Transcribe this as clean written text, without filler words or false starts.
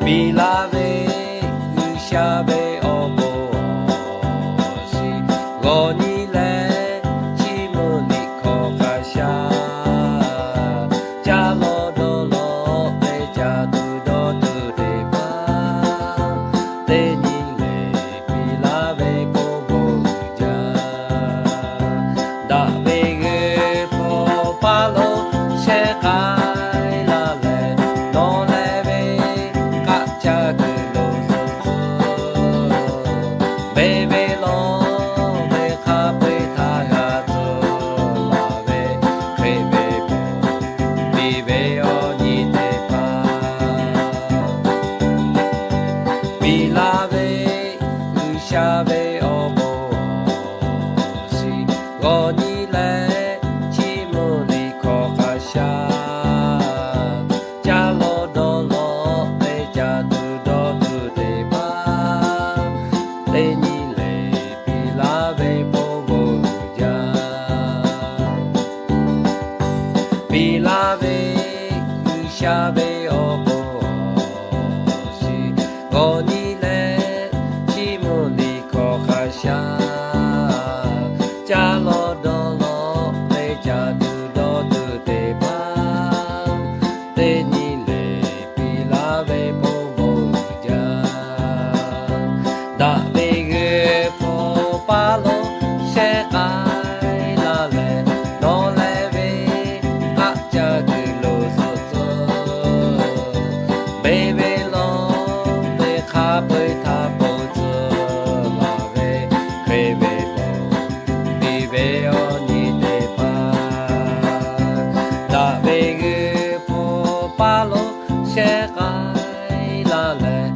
ビラベウシャベオボシゴニレチムニコカシャジャロドロレジャドゥドドゥレバデニレビラベコボウジャダベグポパロシェカビラベウシャベオボシゴニレチムリコカシャジャロドロレジャドゥドドゥレバレニレビラベボボウジャビラベウシャベオボシゴニレチムリコカシャジャロドロレジャドゥドドゥデバデニレビラベボボウジャダベグポパロシェカイラレノレベアチャグロソソベベロカベタボズラベクレベボビベオニデパダベグポパロシェカイラレ